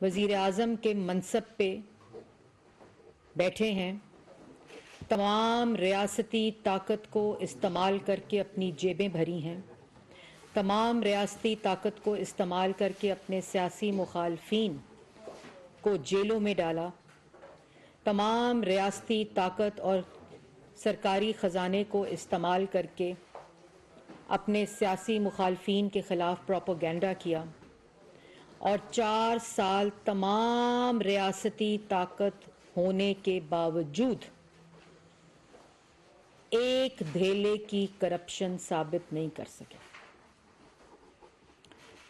وزیر اعظم کے منصب پہ بیٹھے ہیں، تمام ریاستی طاقت کو استعمال کر کے اپنی جیبیں بھری ہیں، تمام ریاستی طاقت کو استعمال کر کے اپنے سیاسی مخالفین کو جیلوں میں ڈالا، تمام ریاستی طاقت اور سرکاری خزانے کو استعمال کر کے اپنے سیاسی مخالفین کے خلاف پروپیگنڈا کیا، اور 4 سال تمام ریاستی طاقت ہونے کے باوجود ایک دھیلے کی کرپشن ثابت نہیں کر سکے،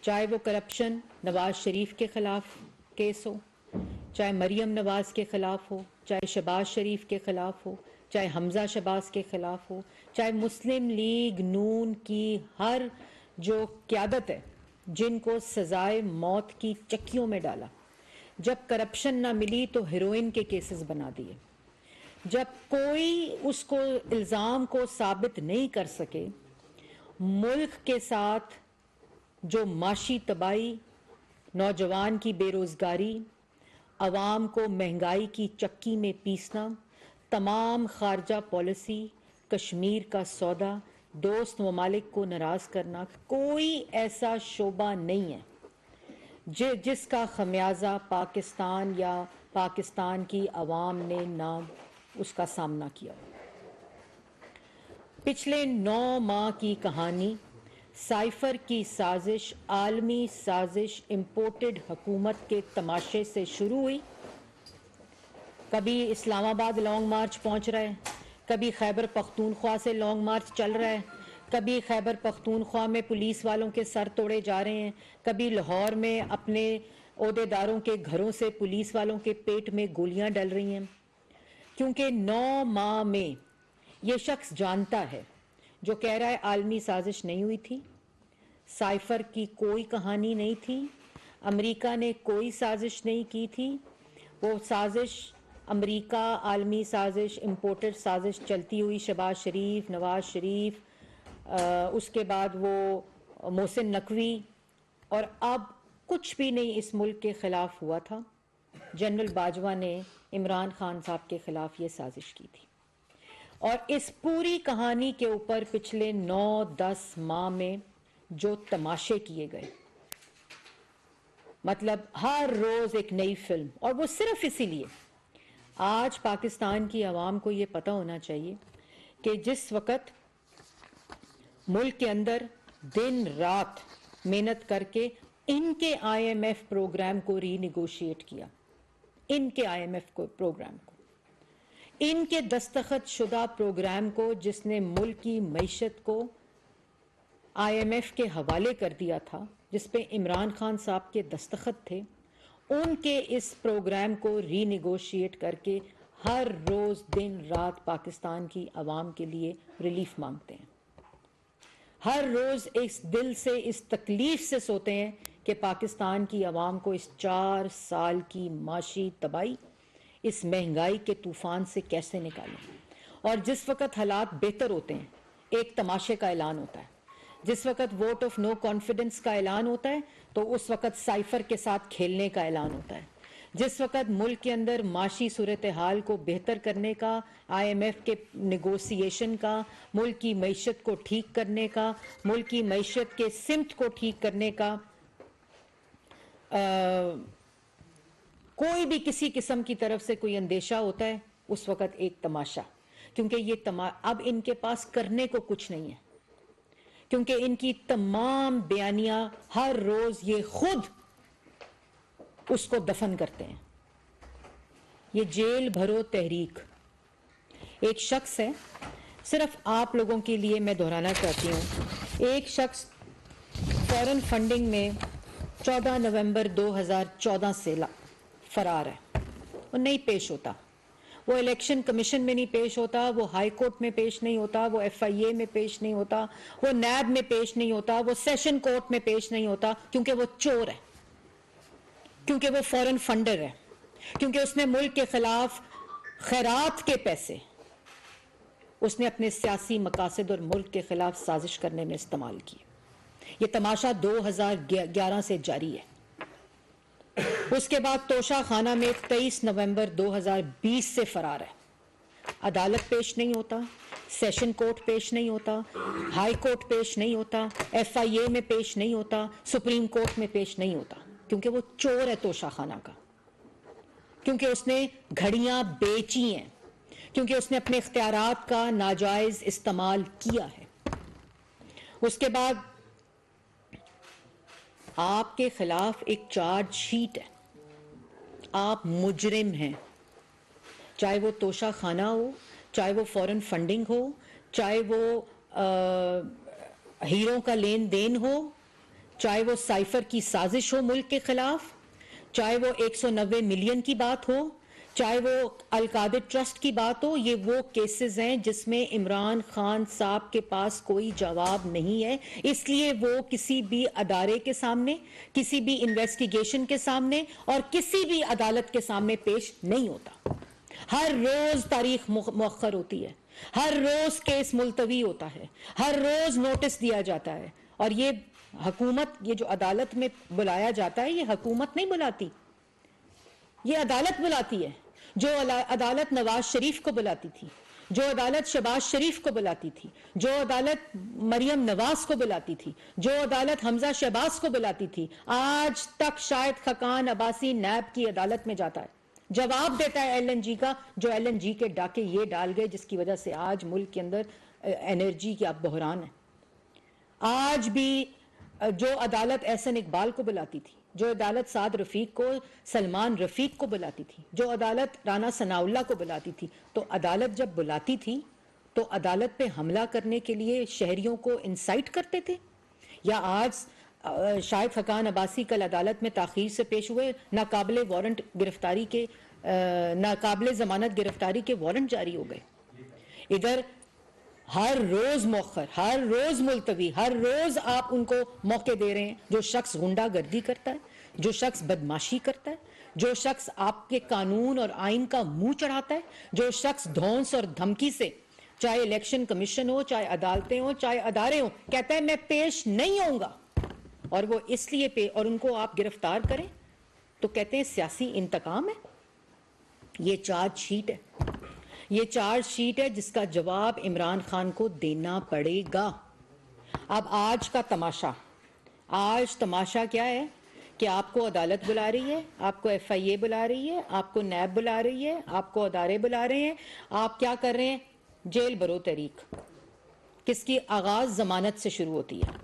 چاہے وہ کرپشن نواز شریف کے خلاف کیس ہو، چاہے مریم نواز کے خلاف ہو، چاہے شہباز شریف کے خلاف ہو، چاہے حمزہ شہباز کے خلاف ہو، چاہے مسلم لیگ نون کی ہر جو قیادت ہے جن کو سزائے موت کی چکیوں میں ڈالا، جب کرپشن نہ ملی تو ہیروئن کے کیسز بنا دیے، جب کوئی اس کو الزام کو ثابت نہیں کر سکے، ملک کے ساتھ جو معاشی تباہی، نوجوان کی بے روزگاری، عوام کو مہنگائی کی چکی میں پیسنا، تمام خارجہ پالیسی، کشمیر کا سودا، دوست ممالک کو ناراض کرنا، کوئی ایسا شعبہ نہیں ہے جس کا خمیازہ پاکستان یا پاکستان کی عوام نے نہ اس کا سامنا کیا۔ پچھلے 9 ماہ کی کہانی سائفر کی سازش، عالمی سازش، امپورٹڈ حکومت کے تماشے سے شروع ہوئی۔ کبھی اسلام آباد لانگ مارچ پہنچ رہا ہے، کبھی خیبر پختونخوا سے لانگ مارچ چل رہا ہے، کبھی خیبر پختونخوا میں پولیس والوں کے سر توڑے جا رہے ہیں، کبھی لاہور میں اپنے عہدیداروں کے گھروں سے پولیس والوں کے پیٹ میں گولیاں ڈل رہی ہیں، کیونکہ 9 ماہ میں یہ شخص جانتا ہے جو کہہ رہا ہے عالمی سازش نہیں ہوئی تھی، سائفر کی کوئی کہانی نہیں تھی، امریکہ نے کوئی سازش نہیں کی تھی، وہ سازش امریکہ عالمی سازش، امپورٹڈ سازش چلتی ہوئی شہباز شریف، نواز شریف، اس کے بعد وہ محسن نقوی، اور اب کچھ بھی نہیں اس ملک کے خلاف ہوا تھا۔ جنرل باجوہ نے عمران خان صاحب کے خلاف یہ سازش کی تھی، اور اس پوری کہانی کے اوپر پچھلے 9-10 ماہ میں جو تماشے کیے گئے، مطلب ہر روز ایک نئی فلم، اور وہ صرف اسی لیے آج پاکستان کی عوام کو یہ پتہ ہونا چاہیے کہ جس وقت ملک کے اندر دن رات محنت کر کے ان کے آئی ایم ایف پروگرام کو ری نیگوشیٹ کیا، ان کے آئی ایم ایف پروگرام کو، ان کے دستخط شدہ پروگرام کو، جس نے ملک کی معیشت کو آئی ایم ایف کے حوالے کر دیا تھا، جس پہ عمران خان صاحب کے دستخط تھے، ان کے اس پروگرام کو ری نیگوشیٹ کر کے ہر روز دن رات پاکستان کی عوام کے لیے ریلیف مانگتے ہیں، ہر روز اس دل سے، اس تکلیف سے سوتے ہیں کہ پاکستان کی عوام کو اس 4 سال کی معاشی تباہی، اس مہنگائی کے طوفان سے کیسے نکالیں۔ اور جس وقت حالات بہتر ہوتے ہیں ایک تماشے کا اعلان ہوتا ہے، جس وقت ووٹ آف نو کانفیڈنس کا اعلان ہوتا ہے تو اس وقت سائفر کے ساتھ کھیلنے کا اعلان ہوتا ہے، جس وقت ملک کے اندر معاشی صورتحال کو بہتر کرنے کا، آئی ایم ایف کے نیگوسیشن کا، ملک کی معیشت کو ٹھیک کرنے کا، ملک کی معیشت کے سمت کو ٹھیک کرنے کا کوئی بھی کسی قسم کی طرف سے کوئی اندیشہ ہوتا ہے، اس وقت ایک تماشا، کیونکہ یہ اب ان کے پاس کرنے کو کچھ نہیں ہے، کیونکہ ان کی تمام بیانیاں ہر روز یہ خود اس کو دفن کرتے ہیں۔ یہ جیل بھرو تحریک ایک شخص ہے، صرف آپ لوگوں کے لیے میں دہرانا چاہتی ہوں، ایک شخص فورن فنڈنگ میں 14 نومبر 2014 سے فرار ہے، وہ نہیں پیش ہوتا، وہ الیکشن کمیشن میں نہیں پیش ہوتا، وہ ہائی کورٹ میں پیش نہیں ہوتا، وہ ایف آئی اے میں پیش نہیں ہوتا، وہ نیب میں پیش نہیں ہوتا، وہ سیشن کورٹ میں پیش نہیں ہوتا، کیونکہ وہ چور ہے، کیونکہ وہ فورن فنڈر ہے، کیونکہ اس نے ملک کے خلاف خیرات کے پیسے اس نے اپنے سیاسی مقاصد اور ملک کے خلاف سازش کرنے میں استعمال کی۔ یہ تماشا 2011 سے جاری ہے۔ اس کے بعد توشہ خانہ میں 23 نومبر 2020 سے فرار ہے. عدالت پیش نہیں ہوتا, سیشن کورٹ پیش نہیں ہوتا, ہائی کورٹ پیش نہیں ہوتا, FIA میں پیش نہیں ہوتا, سپریم کورٹ میں پیش نہیں ہوتا, کیونکہ وہ چور ہے توشہ خانہ کا, کیونکہ اس نے گھڑیاں بیچی ہیں, کیونکہ اس نے اپنے اختیارات کا ناجائز استعمال کیا ہے. اس کے بعد آپ کے خلاف ایک چارج شیٹ ہے, آپ مجرم ہیں, چاہے وہ توشہ خانہ ہو, چاہے وہ فورن فنڈنگ ہو, چاہے وہ ہیروں کا لین دین ہو, چاہے وہ سائفر کی سازش ہو ملک کے خلاف, چاہے وہ 190 ملین کی بات ہو, چاہے وہ القادر ٹرسٹ کی بات ہو. یہ وہ کیسز ہیں جس میں عمران خان صاحب کے پاس کوئی جواب نہیں ہے, اس لیے وہ کسی بھی ادارے کے سامنے, کسی بھی انویسٹیگیشن کے سامنے اور کسی بھی عدالت کے سامنے پیش نہیں ہوتا. ہر روز تاریخ مؤخر ہوتی ہے, ہر روز کیس ملتوی ہوتا ہے, ہر روز نوٹس دیا جاتا ہے. اور یہ حکومت, یہ جو عدالت میں بلایا جاتا ہے, یہ حکومت نہیں بلاتی, یہ عدالت بلاتی ہے. جو عدالت نواز شریف کو بلاتی تھی, جو عدالت شہباز شریف کو بلاتی تھی, جو عدالت مریم نواز کو بلاتی تھی, جو عدالت حمزہ شہباز کو بلاتی تھی, آج تک شاہد خاقان عباسی نیب کی عدالت میں جاتا ہے, جواب دیتا ہے LNG کا, جو LNG کے ڈاکے یہ ڈال گئے جس کی وجہ سے آج ملک کے اندر انرجی کی اب بحران ہے. آج بھی جو عدالت احسن اقبال کو بلاتی تھی, جو عدالت سعد رفیق کو, سلمان رفیق کو بلاتی تھی, جو عدالت رانا ثناء اللہ کو بلاتی تھی, تو عدالت جب بلاتی تھی تو عدالت پہ حملہ کرنے کے لیے شہریوں کو انسائٹ کرتے تھے. یا آج شاہد خاقان عباسی کل عدالت میں تاخیر سے پیش ہوئے, ناقابل وارنٹ گرفتاری کے, ناقابل ضمانت گرفتاری کے وارنٹ جاری ہو گئے. ادھر ہر روز مؤخر, ہر روز ملتوی, ہر روز آپ ان کو موقع دے رہے ہیں. جو شخص غنڈہ گردی کرتا ہے, جو شخص بدماشی کرتا ہے, جو شخص آپ کے قانون اور آئین کا منہ چڑھاتا ہے, جو شخص دھونس اور دھمکی سے, چاہے الیکشن کمیشن ہو, چاہے عدالتیں ہوں, چاہے ادارے ہوں, کہتا ہے میں پیش نہیں ہوں گا, اور وہ اس لیے اور ان کو آپ گرفتار کریں تو کہتے ہیں سیاسی انتقام ہے. یہ چارج شیٹ ہے, یہ چارج شیٹ ہے جس کا جواب عمران خان کو دینا پڑے گا. اب آج کا تماشا, آج تماشا کیا ہے کہ آپ کو عدالت بلا رہی ہے, آپ کو FIA بلا رہی ہے, آپ کو نیب بلا رہی ہے, آپ کو ادارے بلا رہے ہیں. آپ کیا کر رہے ہیں؟ جیل بھرو تحریک, کس کی آغاز ضمانت سے شروع ہوتی ہے,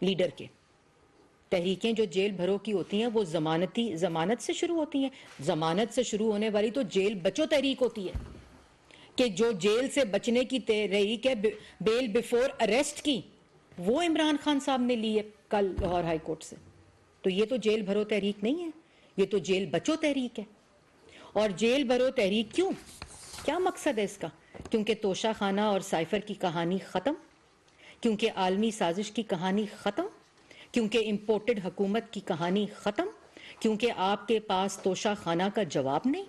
لیڈر کے. تحریکیں جو جیل بھرو کی ہوتی ہیں وہ ضمانت سے شروع ہوتی ہیں. ضمانت سے شروع ہونے والی تو جیل بچو تحریک ہوتی ہے, کہ جو جیل سے بچنے کی تحریک ہے, بیل بیفور اریسٹ کی, وہ عمران خان صاحب نے لی ہے کل لاہور ہائی کورٹ سے. تو یہ تو جیل بھرو تحریک نہیں ہے, یہ تو جیل بچو تحریک ہے. اور جیل بھرو تحریک کیوں؟ کیا مقصد ہے اس کا؟ کیونکہ توشہ خانہ اور سائفر کی کہانی ختم, کیونکہ عالمی سازش کی کہانی ختم, کیونکہ امپورٹڈ حکومت کی کہانی ختم, کیونکہ آپ کے پاس توشہ خانہ کا جواب نہیں,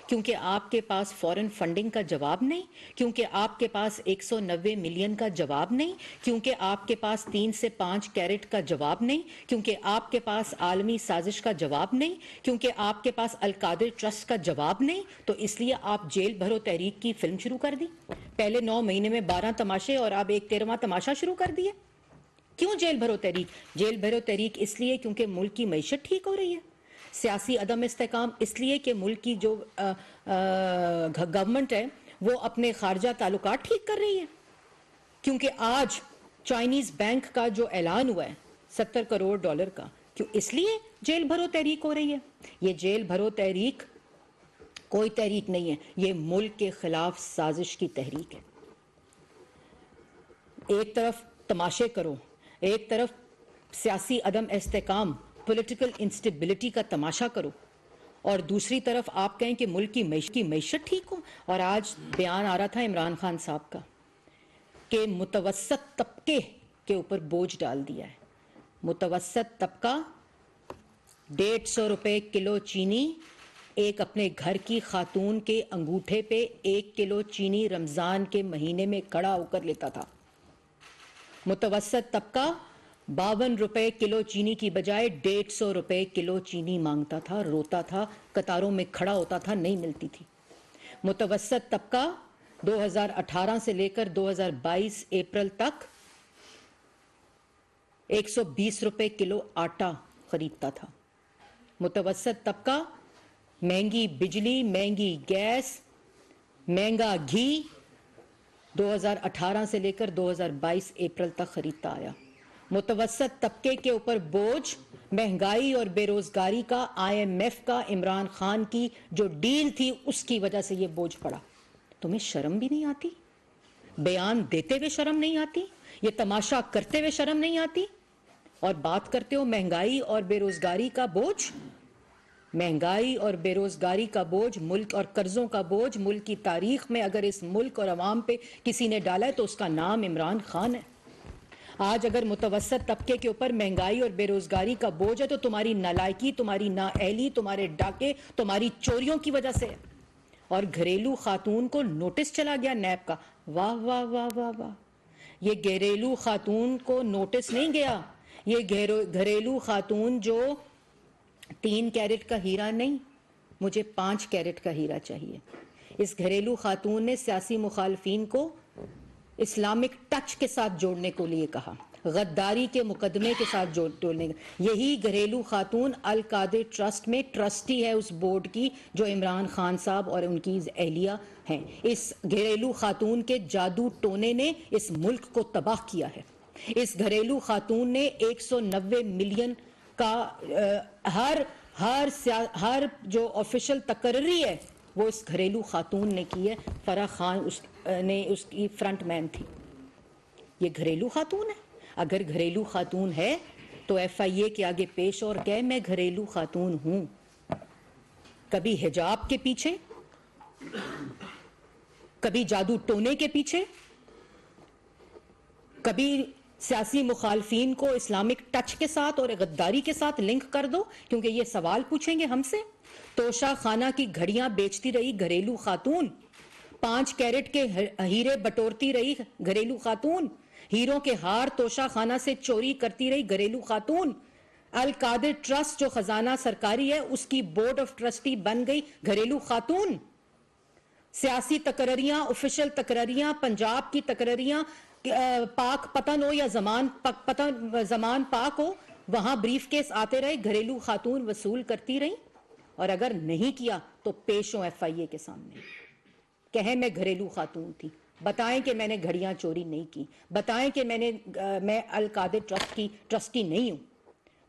کیونکہ آپ کے پاس فورن فنڈنگ کا جواب نہیں, کیونکہ آپ کے پاس 190 ملین کا جواب نہیں, کیونکہ آپ کے پاس 3 سے 5 کیرٹ کا جواب نہیں, کیونکہ آپ کے پاس عالمی سازش کا جواب نہیں, کیونکہ آپ کے پاس القادر ٹرسٹ کا جواب نہیں, تو اس لیے آپ جیل بھرو تحریک کی فلم شروع کر دی. پہلے 9 مہینے میں 12 تماشے اور اب ایک 13واں تماشا شروع کر دیا. کیوں جیل بھرو تحریک؟ جیل بھرو تحریک اس لیے کیونکہ ملک کی معیشت ٹھیک ہو رہی ہے. سیاسی عدم استحکام اس لیے کہ ملک کی جو گورنمنٹ ہے وہ اپنے خارجہ تعلقات ٹھیک کر رہی ہے. کیونکہ آج چائنیز بینک کا جو اعلان ہوا ہے $70 کروڑ کا, کیوں اس لیے جیل بھرو تحریک ہو رہی ہے. یہ جیل بھرو تحریک کوئی تحریک نہیں ہے, یہ ملک کے خلاف سازش کی تحریک ہے. ایک طرف تماشے کرو, ایک طرف سیاسی عدم استحکام, پولیٹیکل انسٹیبلٹی کا تماشا کرو, اور دوسری طرف آپ کہیں کہ ملک کی معیشت ٹھیک ہو. اور آج بیان آ رہا تھا عمران خان صاحب کا کہ متوسط طبقے کے اوپر بوجھ ڈال دیا ہے. متوسط طبقہ 150 روپے کلو چینی, ایک اپنے گھر کی خاتون کے انگوٹھے پہ 1 کلو چینی رمضان کے مہینے میں کھڑا ہو کر لیتا تھا. متوسط طبقہ 52 روپے کلو چینی کی بجائے 150 روپے کلو چینی مانگتا تھا، روتا تھا، قطاروں میں کھڑا ہوتا تھا، نہیں ملتی تھی۔ متوسط طبقہ 2018 سے لے کر 2022 اپریل تک 120 روپے کلو آٹا خریدتا تھا۔ متوسط طبقہ مہنگی بجلی، مہنگی گیس، مہنگا گھی 2018 سے لے کر 2022 اپریل تک خریدتا آیا۔ متوسط طبقے کے اوپر بوجھ مہنگائی اور بے روزگاری کا IMF کا عمران خان کی جو ڈیل تھی اس کی وجہ سے یہ بوجھ پڑا۔ تمہیں شرم بھی نہیں آتی؟ بیان دیتے ہوئے شرم نہیں آتی؟ یہ تماشا کرتے ہوئے شرم نہیں آتی؟ اور بات کرتے ہو مہنگائی اور بے روزگاری کا بوجھ۔ مہنگائی اور بے روزگاری کا بوجھ، ملک اور قرضوں کا بوجھ ملک کی تاریخ میں اگر اس ملک اور عوام پہ کسی نے ڈالا ہے تو اس کا نام عمران خان ہے۔ آج اگر متوسط طبقے کے اوپر مہنگائی اور بے روزگاری کا بوجھ ہے تو تمہاری نالائکی، تمہاری نااہلی، تمہارے ڈاکے، تمہاری چوریوں کی وجہ سے ہے۔ اور گھریلو خاتون کو نوٹس چلا گیا نیب کا۔ واہ واہ واہ واہ واہ، یہ گھریلو خاتون کو نوٹس نہیں گیا، یہ گھریلو خاتون جو 3 کیرٹ کا ہیرا نہیں، مجھے 5 کیرٹ کا ہیرا چاہیے۔ اس گھریلو خاتون نے سیاسی مخالفین کو اسلامک ٹچ کے ساتھ جوڑنے کو لیے کہا، غداری کے مقدمے کے ساتھ جوڑنے کا۔ یہی گھریلو خاتون القادر ٹرسٹ میں ٹرسٹی ہے اس بورڈ کی جو عمران خان صاحب اور ان کی اہلیہ ہیں۔ اس گھریلو خاتون کے جادو ٹونے نے اس ملک کو تباہ کیا ہے۔ اس گھریلو خاتون نے 190 ملین کا ہر جو آفیشل تقرری ہے وہ اس گھریلو خاتون نے کی ہے۔ فرح خان نے اس کی فرنٹ مین تھی۔ یہ گھریلو خاتون ہے؟ اگر گھریلو خاتون ہے تو FIA کے آگے پیش اور کہے میں گھریلو خاتون ہوں۔ کبھی حجاب کے پیچھے، کبھی جادو ٹونے کے پیچھے، کبھی سیاسی مخالفین کو اسلامک ٹچ کے ساتھ اور غداری کے ساتھ لنک کر دو، کیونکہ یہ سوال پوچھیں گے ہم سے۔ توشہ خانہ کی گھڑیاں بیچتی رہی گھریلو خاتون، 5 کیرٹ کے ہیرے بٹورتی رہی گھریلو خاتون، ہیروں کے ہار توشہ خانہ سے چوری کرتی رہی گھریلو خاتون، القادر ٹرسٹ جو خزانہ سرکاری ہے اس کی بورڈ آف ٹرسٹی بن گئی گھریلو خاتون۔ سیاسی تقرریاں، آفیشل تقرریاں، پنجاب کی تقرریاں، پاک پتن ہو یا زمان پاک ہو، وہاں بریف کیس آتے رہے، گھریلو خاتون وصول کرتی رہی، اور اگر نہیں کیا تو پیش ہوں FIA کے سامنے، کہیں میں گھریلو خاتون تھی، بتائیں کہ میں نے گھڑیاں چوری نہیں کی، بتائیں کہ میں القادر ٹرسٹ کی ٹرسٹی نہیں ہوں،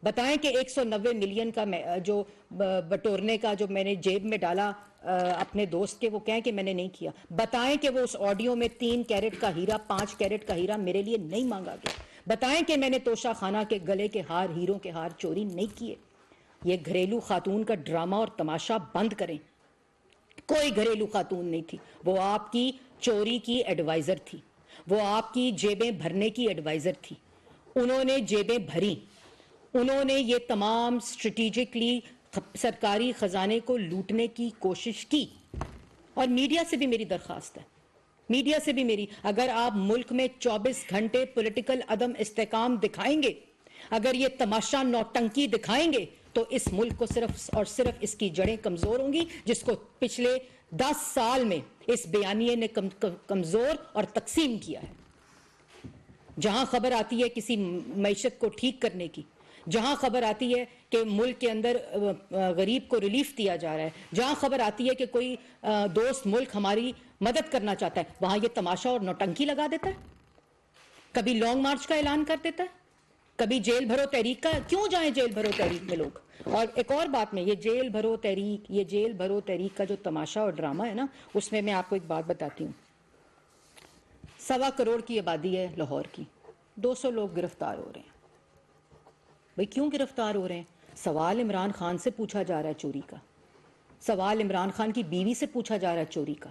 بتائیں کہ 190 ملین کا جو بٹورنے کا جو میں نے جیب میں ڈالا اپنے دوست کے، وہ کہیں کہ میں نے نہیں کیا، بتائیں کہ وہ اس آڈیو میں 3 کیرٹ کا ہیرا، 5 کیرٹ کا ہیرا میرے لیے نہیں مانگا گیا، بتائیں کہ میں نے توشہ خانہ کے گلے کے ہار، ہیروں کے ہار چوری نہیں کیے۔ یہ گھریلو خاتون کا ڈرامہ اور تماشا بند کریں۔ کوئی گھریلو خاتون نہیں تھی، وہ آپ کی چوری کی ایڈوائزر تھی، وہ آپ کی جیبیں بھرنے کی ایڈوائزر تھی۔ انہوں نے جیبیں بھری، انہوں نے یہ تمام اسٹریٹجکلی سرکاری خزانے کو لوٹنے کی کوشش کی۔ اور میڈیا سے بھی میری درخواست ہے، میڈیا سے بھی میری، اگر آپ ملک میں 24 گھنٹے پولیٹیکل عدم استحکام دکھائیں گے، اگر یہ تماشا نوٹنکی دکھائیں گے تو اس ملک کو صرف اور صرف اس کی جڑیں کمزور ہوں گی، جس کو پچھلے 10 سال میں اس بیانیے نے کمزور اور تقسیم کیا ہے۔ جہاں خبر آتی ہے کسی معیشت کو ٹھیک کرنے کی، جہاں خبر آتی ہے کہ ملک کے اندر غریب کو ریلیف دیا جا رہا ہے، جہاں خبر آتی ہے کہ کوئی دوست ملک ہماری مدد کرنا چاہتا ہے، وہاں یہ تماشا اور نوٹنکی لگا دیتا ہے۔ کبھی لانگ مارچ کا اعلان کر دیتا ہے، کبھی جیل بھرو تحریک کا۔ کیوں جائیں جیل بھرو تحریک میں لوگ؟ اور ایک اور بات میں، یہ جیل بھرو تحریک کا جو تماشا اور ڈرامہ ہے نا، اس میں آپ کو ایک بات بتاتی ہوں۔ 1.25 کروڑ کی آبادی ہے لاہور کی، 200 لوگ گرفتار ہو رہے ہیں۔ بھئی کیوں گرفتار ہو رہے ہیں؟ سوال عمران خان سے پوچھا جا رہا ہے چوری کا، سوال عمران خان کی بیوی سے پوچھا جا رہا ہے چوری کا،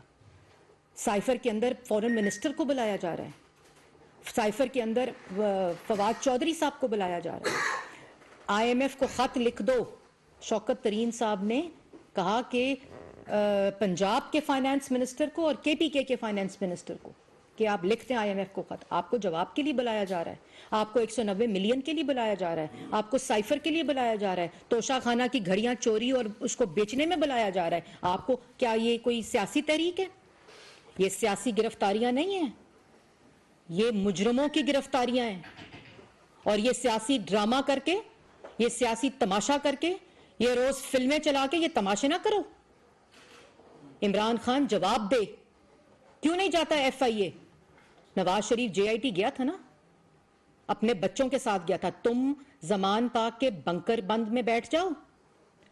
سائفر کے اندر فورن منسٹر کو بلایا جا رہا ہے، سائفر کے اندر فواد چودھری صاحب کو بلایا جا رہا ہے۔ IMF کو خط لکھ دو۔ شوکت ترین صاحب نے کہا کہ پنجاب کے فائنانس منسٹر کو اور KPK کے فائنانس منسٹر کو کہ آپ لکھتے ہیں IMF کو خط. آپ کو جواب کے لیے بلایا جا رہا ہے, آپ کو 190 ملین کے لیے بلایا جا رہا ہے, آپ کو سائفر کے لیے بلایا جا رہا ہے, توشہ خانہ کی گھڑیاں چوری اور اس کو بیچنے میں بلایا جا رہا ہے. آپ کو کیا یہ کوئی سیاسی تحریک ہے؟ یہ سیاسی گرفتاریاں نہیں ہیں, یہ مجرموں کی گرفتاریاں ہیں. اور یہ سیاسی ڈرامہ کر کے, یہ سیاسی تماشا کر کے, یہ روز فلمیں چلا کے یہ تماشے نہ کرو. عمران خان جواب دے, کیوں نہیں جاتا FIA؟ نواز شریف JIT گیا تھا نا, اپنے بچوں کے ساتھ گیا تھا. تم زمان پاک کے بنکر بند میں بیٹھ جاؤ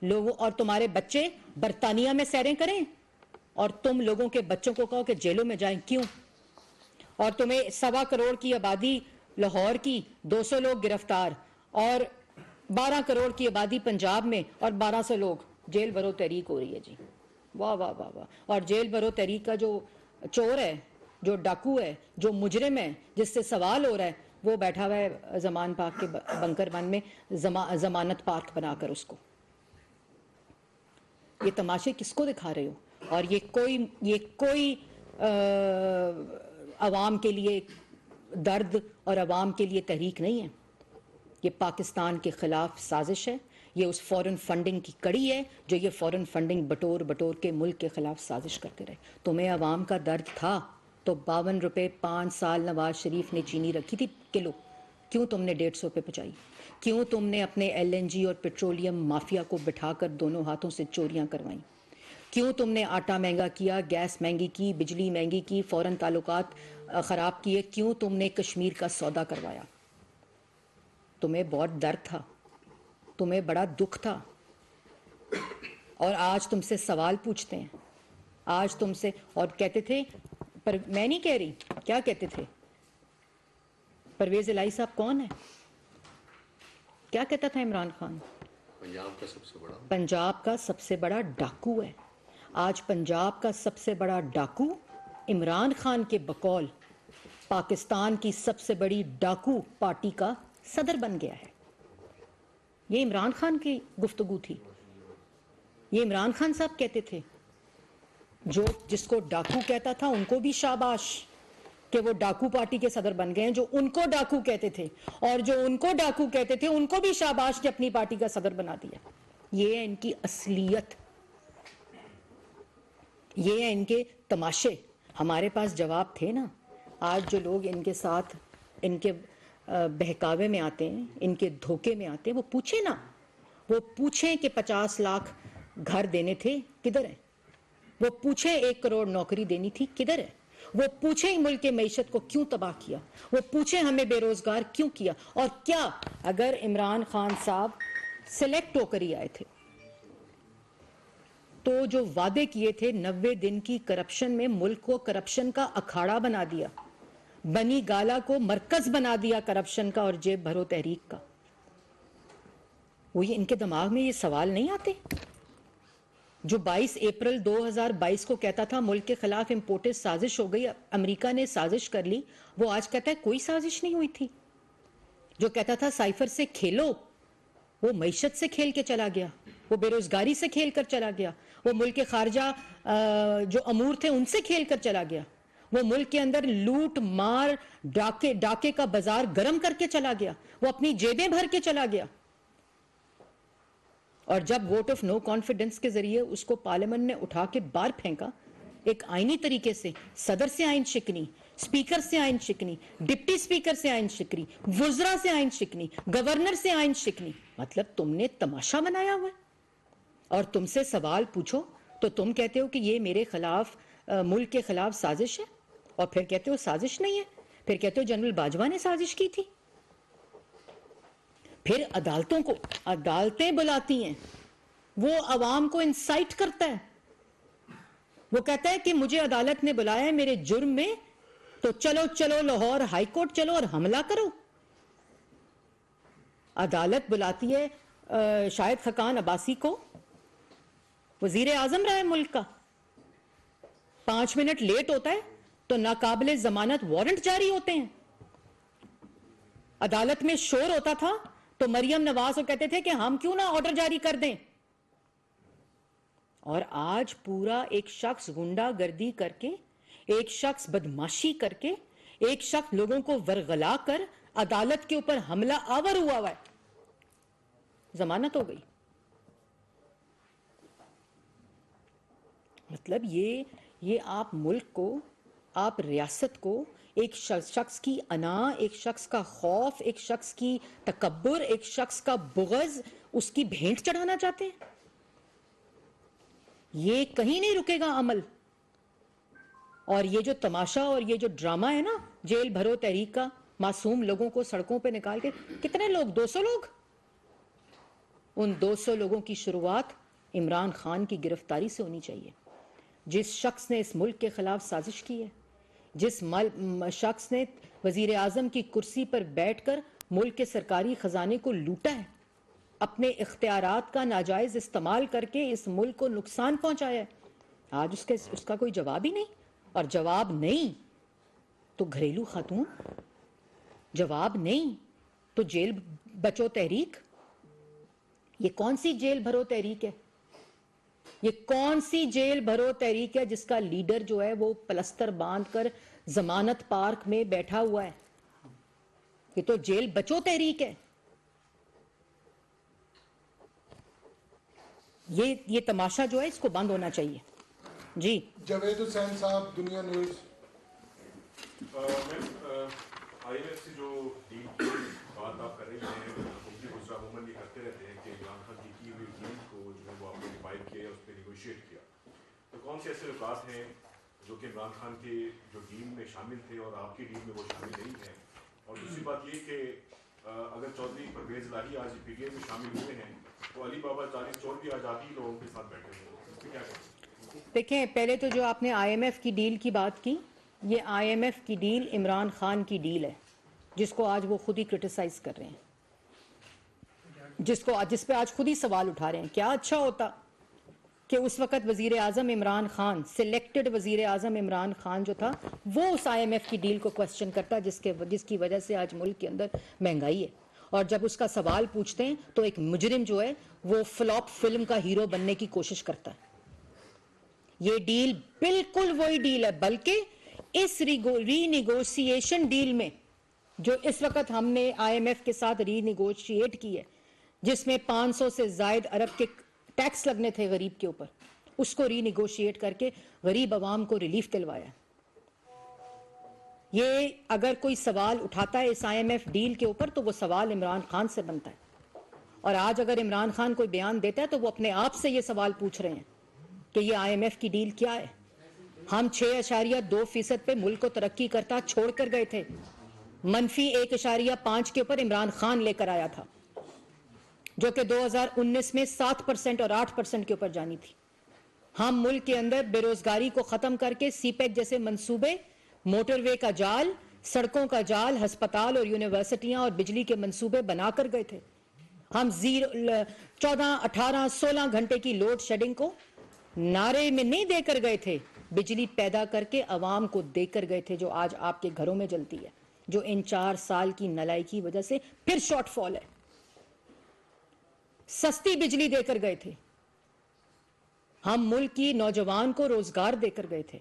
لوگوں, اور تمہارے بچے برطانیہ میں سیریں کریں, اور تم لوگوں کے بچوں کو کہو کہ جیلوں میں جائیں. کیوں؟ اور تمہیں 1.25 کروڑ کی آبادی لاہور کی 200 لوگ گرفتار, اور 12 کروڑ کی آبادی پنجاب میں اور 1200 لوگ. جیل بھرو تحریک ہو رہی ہے جی. واہ واہ واہ واہ. اور جیل بھرو تحریک کا جو چور ہے, جو ڈاکو ہے, جو مجرم ہے, جس سے سوال ہو رہا ہے, وہ بیٹھا ہوا ہے زمان پارک کے بنکر بند میں, ضمانت پارک بنا کر اس کو. یہ تماشے کس کو دکھا رہے ہو؟ اور یہ کوئی عوام کے لیے درد اور عوام کے لیے تحریک نہیں ہے. یہ پاکستان کے خلاف سازش ہے. یہ اس فورن فنڈنگ کی کڑی ہے جو یہ فورن فنڈنگ بٹور کے ملک کے خلاف سازش کرتے رہے. تمہیں عوام کا درد تھا تو 52 روپے 5 سال نواز شریف نے چینی رکھی تھی کلو, کیوں تم نے 150 پہ پہنچائی؟ کیوں تم نے اپنے LNG اور پیٹرولیم مافیا کو بٹھا کر دونوں ہاتھوں سے چوریاں کروائیں؟ کیوں تم نے آٹا مہنگا کیا, گیس مہنگی کی, بجلی مہنگی کی, فورن تعلقات خراب کیے؟ کیوں تم نے کشمیر کا سودا کروایا؟ تمہیں بہت درد تھا, تمہیں بڑا دکھ تھا, اور آج تم سے سوال پوچھتے ہیں. آج تم سے, اور کہتے تھے, پر میں نہیں کہہ رہی, کیا کہتے تھے پرویز الہی صاحب؟ کون ہے؟ کیا کہتا تھا عمران خان؟ پنجاب کا سب سے بڑا ڈاکو ہے. آج پنجاب کا سب سے بڑا ڈاکو عمران خان کے بقول پاکستان کی سب سے بڑی ڈاکو پارٹی کا صدر بن گیا ہے. یہ عمران خان کی گفتگو تھی. یہ عمران خان صاحب کہتے تھے. جو جس کو ڈاکو کہتا تھا ان کو بھی شاباش کہ وہ ڈاکو پارٹی کے صدر بن گئے ہیں, جو ان کو ڈاکو کہتے تھے, اور جو ان کو ڈاکو کہتے تھے ان کو بھی شاباش کہ اپنی پارٹی کا صدر بنا دیا. یہ ہے ان کی اصلیت, یہ ہے ان کے تماشے. ہمارے پاس جواب تھے نا. آج جو لوگ ان کے ساتھ ان کے بہکاوے میں آتے ہیں, ان کے دھوکے میں آتے ہیں, وہ پوچھیں نا, وہ پوچھیں کہ 50 لاکھ گھر دینے تھے, کدھر ہے؟ وہ پوچھیں 1 کروڑ نوکری دینی تھی, کدھر ہے؟ وہ پوچھیں ملک کے معیشت کو کیوں تباہ کیا, وہ پوچھیں ہمیں بے روزگار کیوں کیا. اور کیا اگر عمران خان صاحب سلیکٹ ہو کر ہی آئے تھے تو جو وعدے کیے تھے 90 دن کی کرپشن میں ملک کو کرپشن کا اکھاڑا بنا دیا, بنی گالا کو مرکز بنا دیا کرپشن کا اور جیب بھرو تحریک کا, وہ ان کے دماغ میں یہ سوال نہیں آتے؟ جو 22 اپریل 2022 کو کہتا تھا ملک کے خلاف امپورٹڈ سازش ہو گئی, امریکہ نے سازش کر لی, وہ آج کہتا ہے کوئی سازش نہیں ہوئی تھی. جو کہتا تھا سائفر سے کھیلو, وہ معیشت سے کھیل کے چلا گیا, وہ بے روزگاری سے کھیل کر چلا گیا, وہ ملک کے خارجہ جو امور تھے ان سے کھیل کر چلا گیا, وہ ملک کے اندر لوٹ مار ڈاکے کا بازار گرم کر کے چلا گیا, وہ اپنی جیبیں بھر کے چلا گیا. اور جب ووٹ آف نو کانفیڈنس کے ذریعے اس کو پارلیمنٹ نے اٹھا کے باہر پھینکا, ایک آئینی طریقے سے, صدر سے آئین شکنی, سپیکر سے آئین شکنی, ڈپٹی سپیکر سے آئین شکنی, وزراء سے آئین شکنی, گورنر سے آئین شکنی, مطلب تم نے تماشا بنایا ہوا ہے. اور تم سے سوال پوچھو تو تم کہتے ہو کہ یہ میرے خلاف, ملک کے خلاف سازش ہے, اور پھر کہتے ہو سازش نہیں ہے, پھر کہتے ہو جنرل باجوہ نے سازش کی تھی. پھر عدالتوں کو, عدالتیں بلاتی ہیں, وہ عوام کو انسائٹ کرتا ہے, وہ کہتا ہے کہ مجھے عدالت نے بلایا ہے میرے جرم میں, تو چلو لاہور ہائی کورٹ چلو اور حملہ کرو. عدالت بلاتی ہے شاہد خاقان عباسی کو, وزیر اعظم رہا ہے ملک کا, 5 منٹ لیٹ ہوتا ہے تو ناقابل ضمانت وارنٹ جاری ہوتے ہیں. عدالت میں شور ہوتا تھا تو مریم نواز کو کہتے تھے کہ ہم کیوں نہ آرڈر جاری کر دیں. اور آج پورا ایک شخص غنڈہ گردی کر کے ایک شخص بدماشی کر کے، ایک شخص لوگوں کو ورغلا کر عدالت کے اوپر حملہ آور ہوا ہے، ضمانت ہو گئی. مطلب یہ آپ ملک کو، آپ ریاست کو ایک شخص کی انا، ایک شخص کا خوف، ایک شخص کی تکبر، ایک شخص کا بغض، اس کی بھینٹ چڑھانا چاہتے ہیں. یہ کہیں نہیں رکے گا عمل. اور یہ جو تماشا اور یہ جو ڈرامہ ہے نا جیل بھرو تحریک کا، معصوم لوگوں کو سڑکوں پہ نکال کے، کتنے لوگ؟ 200 لوگ. ان 200 لوگوں کی شروعات عمران خان کی گرفتاری سے ہونی چاہیے. جس شخص نے اس ملک کے خلاف سازش کی ہے، جس شخص نے وزیر اعظم کی کرسی پر بیٹھ کر ملک کے سرکاری خزانے کو لوٹا ہے، اپنے اختیارات کا ناجائز استعمال کر کے اس ملک کو نقصان پہنچایا ہے، آج اس کا کوئی جواب ہی نہیں. اور جواب نہیں تو گھریلو خاتون، جواب نہیں تو جیل بچو تحریک. یہ کون سی جیل بھرو تحریک ہے؟ یہ کون سی جیل بھرو تحریک ہے جس کا لیڈر جو ہے وہ پلستر باندھ کر ضمانت پارک میں بیٹھا ہوا ہے؟ یہ تو جیل بچو تحریک ہے. یہ تماشا جو ہے اس کو بند ہونا چاہیے. جی جاوید حسین صاحب، دنیا نیوز. آئی ایف سے جو ڈیل کی بات آپ کر رہی ہیں، حکومتی گزرا عموماً یہ کرتے رہتے ہیں کہ عمران خان کی کی ہوئی ڈیل کو جو ہے وہ آپ نے ڈیوائڈ کیا، اس پہ نیگوشیٹ کیا. تو کون سے ایسے نکات ہیں جو کہ عمران خان کے جو ڈیل میں شامل تھے اور آپ کی ڈیل میں وہ شامل نہیں ہیں؟ اور دوسری بات یہ کہ اگر چودھری پرویز الہی آج پی ٹی اے میں شامل ہوئے ہیں تو علی بابا 40 چور بھی آج آپ ہی لوگوں کے ساتھ بیٹھے ہوئے ہیں، اس پہ کیا کہیں؟ دیکھیں، پہلے تو جو آپ نے آئی ایم ایف کی ڈیل کی بات کی، یہ آئی ایم ایف کی ڈیل عمران خان کی ڈیل ہے جس کو آج وہ خود ہی کرٹیسائز کر رہے ہیں، جس پہ آج خود ہی سوال اٹھا رہے ہیں. کیا اچھا ہوتا کہ اس وقت وزیر اعظم عمران خان، سلیکٹڈ وزیر اعظم عمران خان جو تھا، وہ اس آئی ایم ایف کی ڈیل کو کوسچن کرتا جس کی وجہ سے آج ملک کے اندر مہنگائی ہے. اور جب اس کا سوال پوچھتے ہیں تو ایک مجرم جو ہے وہ فلاپ فلم کا ہیرو بننے کی کوشش کرتا ہے. یہ ڈیل بالکل وہی ڈیل ہے، بلکہ اس ری نیگوشیشن ڈیل میں جو اس وقت ہم نے آئی ایم ایف کے ساتھ ری نیگوشیٹ کی ہے، جس میں 500 سے زائد ارب کے ٹیکس لگنے تھے غریب کے اوپر، اس کو ری نیگوشیٹ کر کے غریب عوام کو ریلیف دلوایا. یہ اگر کوئی سوال اٹھاتا ہے اس آئی ایم ایف ڈیل کے اوپر تو وہ سوال عمران خان سے بنتا ہے. اور آج اگر عمران خان کوئی بیان دیتا ہے تو وہ اپنے آپ سے یہ سوال پوچھ رہے ہیں کہ یہ آئی ایم ایف کی ڈیل کیا ہے. ہم 6.2% پہ ملک کو ترقی کرتا چھوڑ کر گئے تھے، منفی 1.5 کے اوپر عمران خان لے کر آیا تھا، جو کہ 2019 میں 7% اور 8% کے اوپر جانی تھی. ہم ملک کے اندر بے روزگاری کو ختم کر کے سی پیک جیسے منصوبے، موٹر وے کا جال، سڑکوں کا جال، ہسپتال اور یونیورسٹیاں اور بجلی کے منصوبے بنا کر گئے تھے. ہم 14، 18، 16 گھنٹے کی لوڈ شیڈنگ کو نعرے میں نہیں دے کر گئے تھے، بجلی پیدا کر کے عوام کو دے کر گئے تھے، جو آج آپ کے گھروں میں جلتی ہے، جو ان 4 سال کی نالائکی کی وجہ سے پھر شارٹ فال ہے. سستی بجلی دے کر گئے تھے. ہم ملک کی نوجوان کو روزگار دے کر گئے تھے.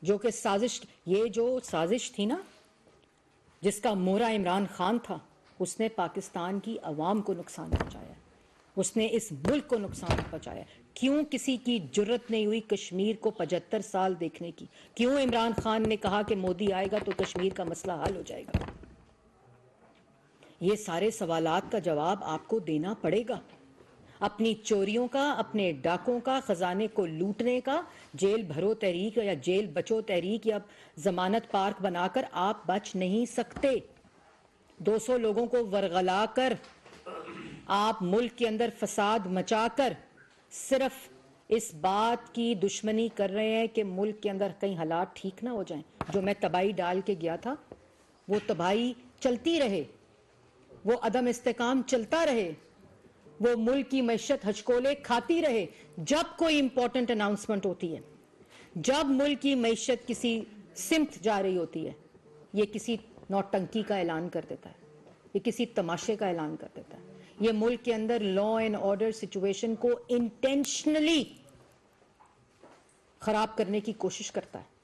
جو کہ یہ جو سازش تھی نا، جس کا مورا عمران خان تھا، اس نے پاکستان کی عوام کو نقصان پہنچایا، اس نے اس ملک کو نقصان پہنچایا. کیوں کسی کی جرت نہیں ہوئی کشمیر کو 75 سال دیکھنے کی؟ کیوں عمران خان نے کہا کہ مودی آئے گا تو کشمیر کا مسئلہ حل ہو جائے گا؟ یہ سارے سوالات کا جواب آپ کو دینا پڑے گا. اپنی چوریوں کا، اپنے ڈاکوں کا، خزانے کو لوٹنے کا، جیل بھرو تحریک یا جیل بچو تحریک یا ضمانت پارک بنا کر آپ بچ نہیں سکتے. 200 لوگوں کو ورغلا کر، آپ ملک کے اندر فساد مچا کر صرف اس بات کی دشمنی کر رہے ہیں کہ ملک کے اندر کہیں حالات ٹھیک نہ ہو جائیں. جو میں تباہی ڈال کے گیا تھا وہ تباہی چلتی رہے، وہ عدم استحکام چلتا رہے، وہ ملک کی معیشت ہچکولے کھاتی رہے. جب کوئی امپورٹنٹ اناؤنسمنٹ ہوتی ہے، جب ملک کی معیشت کسی سمت جا رہی ہوتی ہے، یہ کسی نوٹنکی کا اعلان کر دیتا ہے، یہ کسی تماشے کا اعلان کر دیتا ہے. یہ ملک کے اندر لا اینڈ آرڈر سچویشن کو انٹینشنلی خراب کرنے کی کوشش کرتا ہے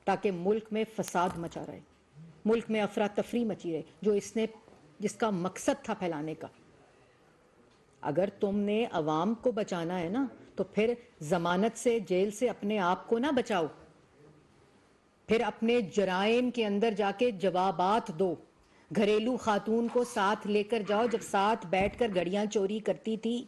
تاکہ ملک میں فساد مچا رہے, ملک میں افراتفری مچی رہے, جو جس کا مقصد تھا پھیلانے کا. اگر تم نے عوام کو بچانا ہے نا تو پھر ضمانت سے, جیل سے اپنے آپ کو نہ بچاؤ, پھر اپنے جرائم کے اندر جا کے جوابات دو. گھریلو خاتون کو ساتھ لے کر جاؤ جب ساتھ بیٹھ کر گھڑیاں چوری کرتی تھی,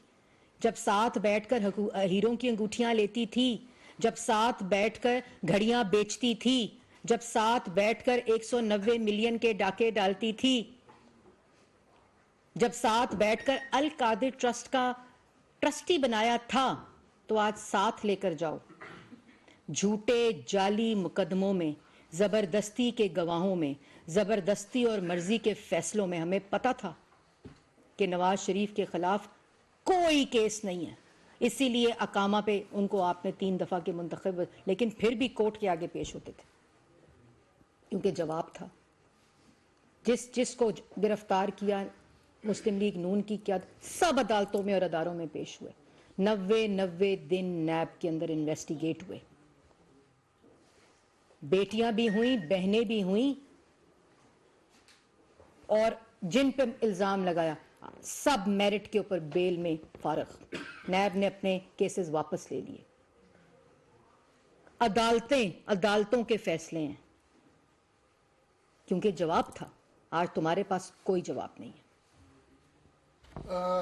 جب ساتھ بیٹھ کر ہیروں کی انگوٹھیاں لیتی تھی, جب ساتھ بیٹھ کر گھڑیاں بیچتی تھی, جب ساتھ بیٹھ کر 190 ملین کے ڈاکے ڈالتی تھی, جب ساتھ بیٹھ کر القادر ٹرسٹ کا ٹرسٹی بنایا تھا, تو آج ساتھ لے کر جاؤ. جھوٹے جعلی مقدموں میں, زبردستی کے گواہوں میں, زبردستی اور مرضی کے فیصلوں میں ہمیں پتا تھا کہ نواز شریف کے خلاف کوئی کیس نہیں ہے, اسی لیے اقامہ پہ ان کو آپ نے 3 دفعہ کے منتخب, لیکن پھر بھی کورٹ کے آگے پیش ہوتے تھے کیونکہ جواب تھا. جس کو گرفتار کیا مسلم لیگ نون کی قیادت, سب عدالتوں میں اور اداروں میں پیش ہوئے. 90 دن نیب کے اندر انویسٹیگیٹ ہوئے, بیٹیاں بھی ہوئیں, بہنیں بھی ہوئیں, اور جن پہ الزام لگایا سب میرٹ کے اوپر بیل میں فارغ. نیب نے اپنے کیسز واپس لے لیے. عدالتوں کے فیصلے ہیں کیونکہ جواب تھا. آج تمہارے پاس کوئی جواب نہیں ہے.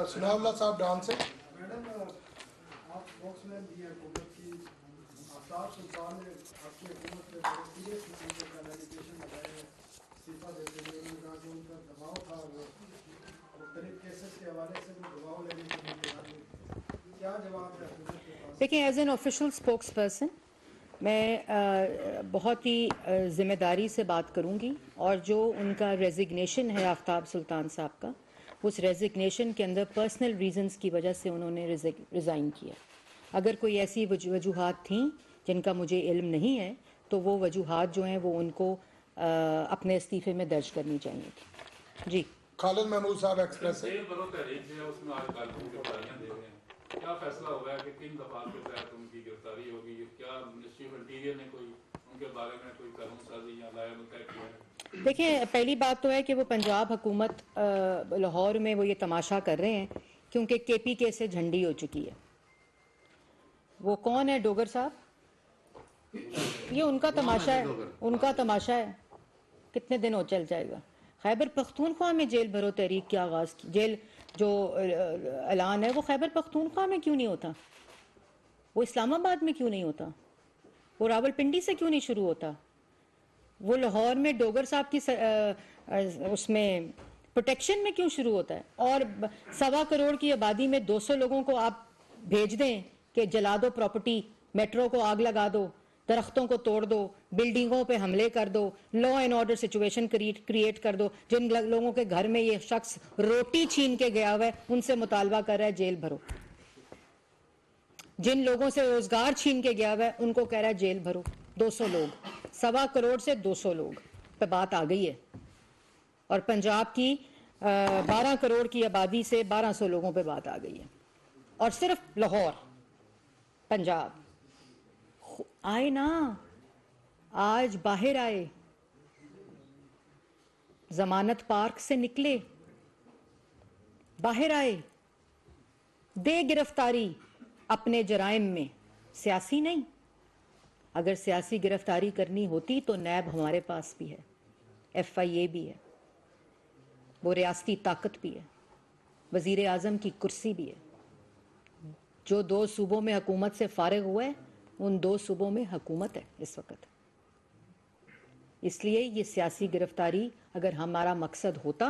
ثناء اللہ صاحب ڈان سے. میڈم آپ اسپوکس مین بھی ہیں حکومت کی. آفتاب سلطان نے آپ کی حکومت میں سیریس قسم کا ایلیگیشن لگائے ہیں استعفیٰ دیتے ہوئے. انہوں نے کہا کہ ان کا دباؤ تھا, وہ مختلف کیسز کے حوالے سے وہ دباؤ لینے کے لیے تیار ہوئے. کیا جواب ہے حکومت کے پاس؟ دیکھیں, as an official spokes person میں بہت ہی ذمہ داری سے بات کروں گی, اور جو ان کا ریزگنیشن ہے آفتاب سلطان صاحب کا, اس ریزگنیشن کے اندر پرسنل ریزنز کی وجہ سے انہوں نے ریزائن کیا. اگر کوئی ایسی وجوہات تھیں جن کا مجھے علم نہیں ہے تو وہ وجوہات جو ہیں وہ ان کو اپنے استعفے میں درج کرنی چاہیے تھی. جی خالد محمود صاحب ایکسپریس سے. کیا فیصلہ ہوگا کہ 3 دفعات کے تحت ان کی گرفتاری ہوگی؟ کیا منسٹری آف انٹیریئر نے کوئی ان کے بارے میں کوئی قانون سازی یا لائحہ طے کیا ہے؟ دیکھیں, پہلی بات تو ہے کہ وہ پنجاب حکومت لاہور میں وہ یہ تماشا کر رہے ہیں کیونکہ کے پی کے سے جھنڈی ہو چکی ہے. وہ کون ہے ڈوگر صاحب؟ یہ ان کا تماشا ہے, ان کا تماشا ہے. کتنے دن ہو چل جائے گا. خیبر پختونخوا میں جیل بھرو تحریک کا آغاز, جیل جو اعلان ہے وہ خیبر پختونخوا میں کیوں نہیں ہوتا؟ وہ اسلام آباد میں کیوں نہیں ہوتا؟ وہ راول پنڈی سے کیوں نہیں شروع ہوتا؟ وہ لاہور میں ڈوگر صاحب کی اس میں پروٹیکشن میں کیوں شروع ہوتا ہے؟ اور 1.25 کروڑ کی آبادی میں 200 لوگوں کو آپ بھیج دیں کہ جلا دو پراپرٹی, میٹرو کو آگ لگا دو, درختوں کو توڑ دو, بلڈنگوں پہ حملے کر دو, law and order situation create کر دو. جن لوگوں کے گھر میں یہ شخص روٹی چھین کے گیا ہوا ہے ان سے مطالبہ کر رہا ہے جیل بھرو. جن لوگوں سے روزگار چھین کے گیا ہوا ہے ان کو کہہ رہا ہے جیل بھرو. 200 لوگ, 1.25 کروڑ سے 200 لوگ پہ بات آ گئی ہے. اور پنجاب کی 12 کروڑ کی آبادی سے 1200 لوگوں پہ بات آ گئی ہے. اور صرف لاہور, پنجاب. آئے نا, آج باہر آئے, ضمانت پارک سے نکلے, باہر آئے, دے گرفتاری اپنے جرائم میں. سیاسی نہیں. اگر سیاسی گرفتاری کرنی ہوتی تو نیب ہمارے پاس بھی ہے, FIA بھی ہے, وہ ریاستی طاقت بھی ہے, وزیر اعظم کی کرسی بھی ہے. جو 2 صوبوں میں حکومت سے فارغ ہوئے ان 2 صوبوں میں حکومت ہے اس وقت. اس لیے یہ سیاسی گرفتاری اگر ہمارا مقصد ہوتا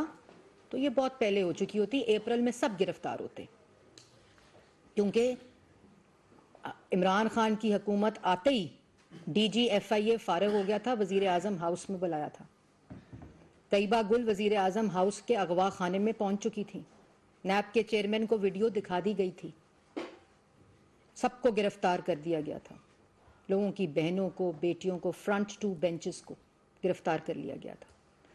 تو یہ بہت پہلے ہو چکی ہوتی. اپریل میں سب گرفتار ہوتے, کیونکہ عمران خان کی حکومت آتے ہی DG FIA فارغ ہو گیا تھا, وزیر اعظم ہاؤس میں بلایا تھا. طیبہ گل وزیر اعظم ہاؤس کے اغوا خانے میں پہنچ چکی تھی. نیب کے چیئرمین کو ویڈیو دکھا دی گئی تھی. سب کو گرفتار کر دیا گیا تھا. لوگوں کی بہنوں کو, بیٹیوں کو, فرنٹ 2 بینچز کو گرفتار کر لیا گیا تھا.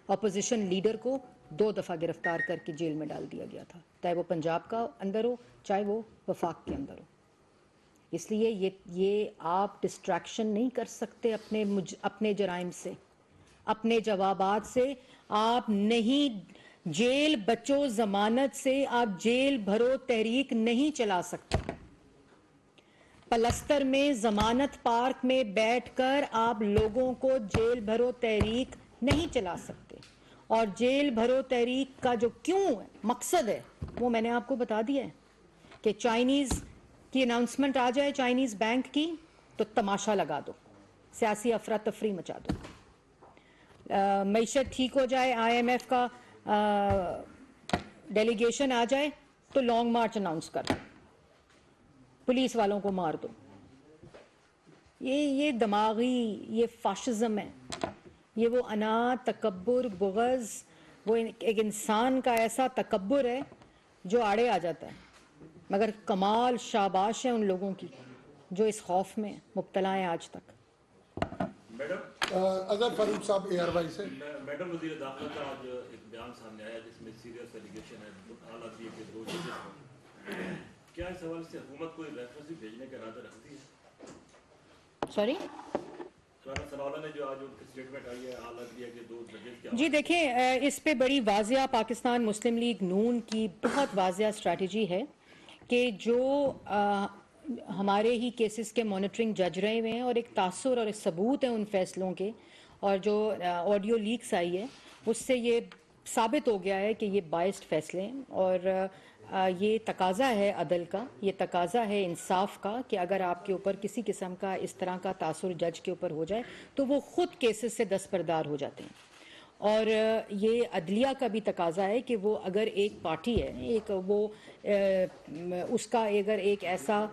اپوزیشن لیڈر کو 2 دفعہ گرفتار کر کے جیل میں ڈال دیا گیا تھا, چاہے وہ پنجاب کا اندر ہو چاہے وہ وفاق کے اندر ہو. اس لیے یہ آپ ڈسٹریکشن نہیں کر سکتے اپنے جرائم سے، اپنے جوابات سے. آپ نہیں جیل بچو ضمانت سے آپ جیل بھرو تحریک نہیں چلا سکتے. پلستر میں ضمانت پارک میں بیٹھ کر آپ لوگوں کو جیل بھرو تحریک نہیں چلا سکتے. اور جیل بھرو تحریک کا جو کیوں مقصد ہے وہ میں نے آپ کو بتا دیا ہے کہ چائنیز کی اناؤنسمنٹ آ جائے چائنیز بینک کی تو تماشا لگا دو، سیاسی افراتفری مچا دو. معیشت ٹھیک ہو جائے، آئی ایم ایف کا ڈیلیگیشن آ جائے تو لانگ مارچ اناؤنس کر دو، پولیس والوں کو مار دو. یہ دماغی یہ فاشزم ہے، یہ وہ انا، تکبر، بغض، وہ ایک انسان کا ایسا تکبر ہے جو آڑے آ جاتا ہے. مگر کمال شاباش ہے ان لوگوں کی جو اس خوف میں مبتلا ہیں آج تک. میڈم اظہر فاروق صاحب اے آر وائی سے. میڈم وزیر داخلہ کا آج ایک بیان سامنے آیا جس میں سیریس ایلیگیشن ہے حالات یہ کہ 2 ججز ہیں. کیا اس حوالے سے حکومت کوئی ریفرنس بھیجنے کا ارادہ رکھتی ہے؟ سوری سناولا نے جو آج ان کی اسٹیٹمنٹ آئی ہے حالات یہ کہ 2 ججز کیا. جی دیکھیں، اس پہ بڑی واضح پاکستان مسلم لیگ نون کی بہت واضح اسٹریٹجی ہے کہ جو ہمارے ہی کیسز کے مانیٹرنگ جج رہے ہوئے ہیں اور ایک تاثر اور ایک ثبوت ہے ان فیصلوں کے، اور جو آڈیو لیکس آئی ہے اس سے یہ ثابت ہو گیا ہے کہ یہ بائسڈ فیصلے ہیں. اور یہ تقاضا ہے عدل کا، یہ تقاضا ہے انصاف کا کہ اگر آپ کے اوپر کسی قسم کا اس طرح کا تاثر جج کے اوپر ہو جائے تو وہ خود کیسز سے دستبردار ہو جاتے ہیں. اور یہ عدلیہ کا بھی تقاضا ہے کہ وہ اگر ایک پارٹی ہے، ایک وہ اس کا اگر ایک ایسا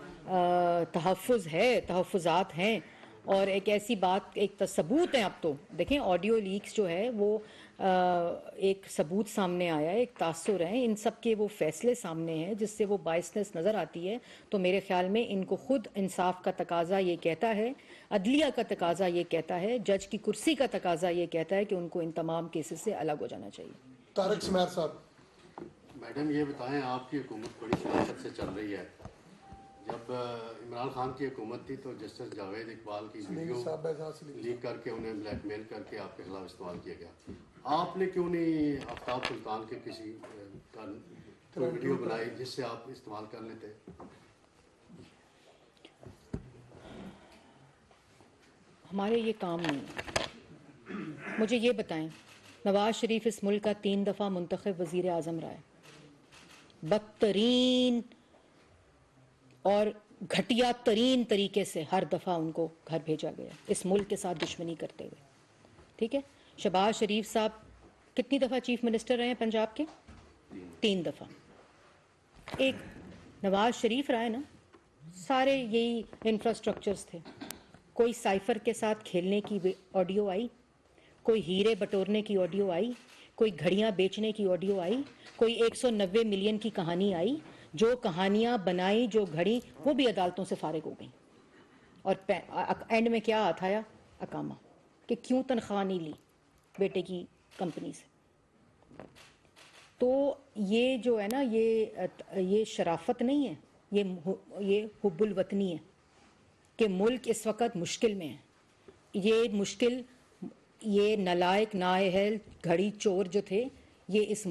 تحفظ ہے، تحفظات ہیں اور ایک ایسی بات، ایک ثبوت ہے. اب تو دیکھیں آڈیو لیکس جو ہے وہ ایک ثبوت سامنے آیا ہے، ایک تاثر ہے، ان سب کے وہ فیصلے سامنے ہیں جس سے وہ بائسنس نظر آتی ہے. تو میرے خیال میں ان کو خود انصاف کا تقاضا یہ کہتا ہے، عدلیہ کا تقاضا یہ کہتا ہے، جج کی کرسی کا تقاضا یہ کہتا ہے کہ ان کو ان تمام کیسز سے الگ ہو جانا چاہیے. طارق سمیر صاحب. میڈم یہ بتائیں، آپ کی حکومت بڑی شرافت سے چل رہی ہے. جب عمران خان کی حکومت تھی تو جسٹس جاوید اقبال کی ویڈیو لیک کر کے انہیں بلیک میل کر کے آپ کے خلاف استعمال کیا گیا. آپ نے کیوں نہیں آفتاب سلطان کے کسی کا ویڈیو بنائی جس سے آپ استعمال کر لیتے؟ ہمارے یہ کام نہیں ہے. مجھے یہ بتائیں، نواز شریف اس ملک کا 3 دفعہ منتخب وزیر اعظم رہا ہے، بدترین اور گھٹیا ترین طریقے سے ہر دفعہ ان کو گھر بھیجا گیا اس ملک کے ساتھ دشمنی کرتے ہوئے. ٹھیک ہے، شہباز شریف صاحب کتنی دفعہ چیف منسٹر رہے ہیں پنجاب کے؟ 3 دفعہ. ایک نواز شریف رہا ہے نا، سارے یہی انفراسٹرکچرز تھے. کوئی سائفر کے ساتھ کھیلنے کی آڈیو آئی، کوئی ہیرے بٹورنے کی آڈیو آئی، کوئی گھڑیاں بیچنے کی آڈیو آئی، کوئی 190 ملین کی کہانی آئی. جو کہانیاں بنائی، جو گھڑی، وہ بھی عدالتوں سے فارغ ہو گئیں. اور اینڈ میں کیا آیا؟ اقامہ، کہ کیوں تنخواہ نہیں لی بیٹے کی کمپنی سے. تو یہ جو ہے نا، یہ شرافت نہیں ہے، یہ حب الوطنی ہے کہ ملک اس وقت مشکل میں ہے. یہ مشکل، یہ نالائق نااہل گھڑی چور جو تھے، یہ اس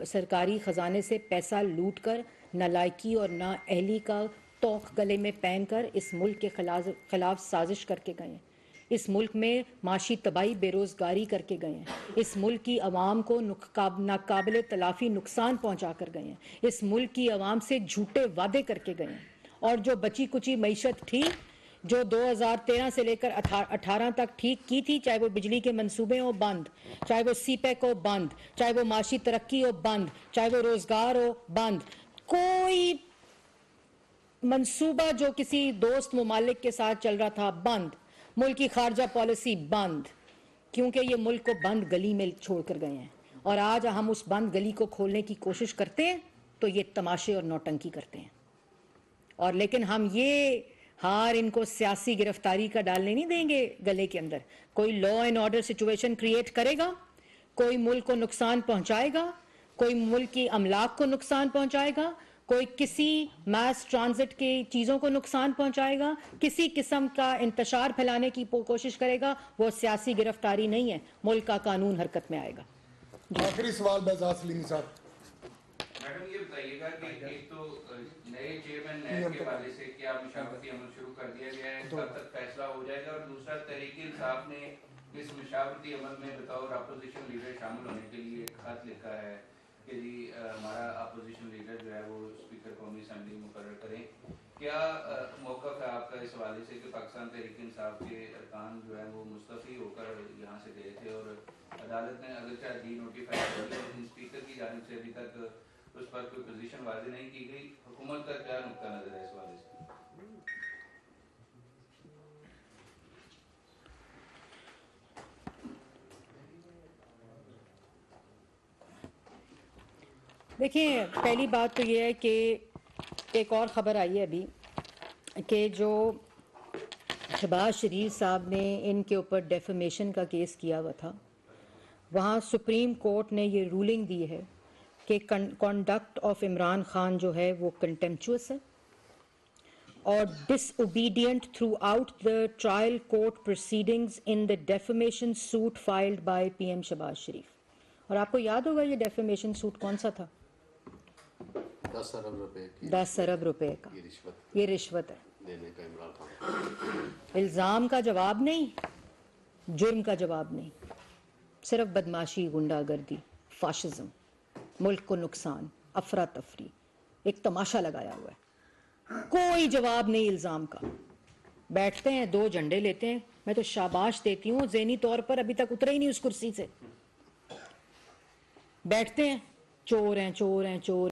سرکاری خزانے سے پیسہ لوٹ کر نالائکی اور نااہلی کا توق گلے میں پہن کر اس ملک کے خلاف سازش کر کے گئے ہیں. اس ملک میں معاشی تباہی، بے روزگاری کر کے گئے ہیں. اس ملک کی عوام کو ناقابل تلافی نقصان پہنچا کر گئے ہیں. اس ملک کی عوام سے جھوٹے وعدے کر کے گئے ہیں. اور جو بچی کچی معیشت تھی، جو 2013 سے لے کر 18 تک ٹھیک کی تھی، چاہے وہ بجلی کے منصوبے ہو بند، چاہے وہ سی پیک ہو بند، چاہے وہ معاشی ترقی ہو بند، چاہے وہ روزگار ہو بند، کوئی منصوبہ جو کسی دوست ممالک کے ساتھ چل رہا تھا بند، ملک کی خارجہ پالیسی بند، کیونکہ یہ ملک کو بند گلی میں چھوڑ کر گئے ہیں. اور آج ہم اس بند گلی کو کھولنے کی کوشش کرتے ہیں تو یہ تماشے اور نوٹنکی کرتے ہیں. اور لیکن ہم یہ ہار ان کو سیاسی گرفتاری کا ڈالنے نہیں دیں گے گلے کے اندر. کوئی لا اینڈ آرڈر سچویشن کریٹ کرے گا، کوئی ملک کو نقصان پہنچائے گا، کوئی ملک کی املاک کو نقصان پہنچائے گا، کوئی کسی میس ٹرانزٹ کی چیزوں کو نقصان پہنچائے گا, کسی قسم کا انتشار پھیلانے کی کوشش کرے گا, وہ سیاسی گرفتاری نہیں ہے, ملک کا قانون حرکت میں آئے گا. آخری سوال بہزاد سلیمی صاحب. میڈم یہ بتائیے گا کہ ایک تو نئے چیئرمین نیب کے حوالے سے کیا مشاورتی عمل شروع کر دیا گیا ہے, کب تک فیصلہ ہو جائے گا, اور دوسرا تحریک انصاف نے اس مشاورتی عمل میں بطور اپوزیشن لیڈر شامل ہونے کے لیے ایک خط لکھا ہے کہ جی ہمارا اپوزیشن لیڈر جو ہے وہ اسپیکر قومی اسمبلی مقرر کریں. کیا موقف ہے آپ کا اس حوالے سے کہ پاکستان تحریک انصاف کے ارکان جو ہے وہ مستعفی ہو کر یہاں سے گئے تھے, اور عدالت نے اگرچہ ڈی نوٹیفائی کر دیا لیکن اسپیکر کی جانب سے ابھی تک اس پر کوئی پوزیشن واضح نہیں کی گئی, حکومت کا کیا نقطہ نظر ہے اس حوالے سے؟ دیکھیں, پہلی بات تو یہ ہے کہ ایک اور خبر آئی ہے ابھی کہ جو شہباز شریف صاحب نے ان کے اوپر ڈیفیمیشن کا کیس کیا ہوا تھا, وہاں سپریم کورٹ نے یہ رولنگ دی ہے کہ کنڈکٹ آف عمران خان جو ہے وہ کنٹمپچوس ہے اور disobedient throughout the trial court proceedings in the defamation suit filed by P M Shehbaz Sharif. اور آپ کو یاد ہوگا یہ ڈیفیمیشن سوٹ کون سا تھا؟ 10 ارب روپے کی 10 ارب روپے کا یہ رشوت ہے دینے کا عمران خان. الزام کا جواب نہیں, جرم کا جواب نہیں, صرف بدماشی, غنڈہ گردی, فاشزم, ملک کو نقصان, افراتفری, ایک تماشا لگایا ہوا ہے, کوئی جواب نہیں الزام کا. بیٹھتے ہیں, 2 جھنڈے لیتے ہیں, میں تو شاباش دیتی ہوں, ذہنی طور پر ابھی تک اترے ہی نہیں اس کرسی سے. بیٹھتے ہیں, چور ہیں چور ہیں چور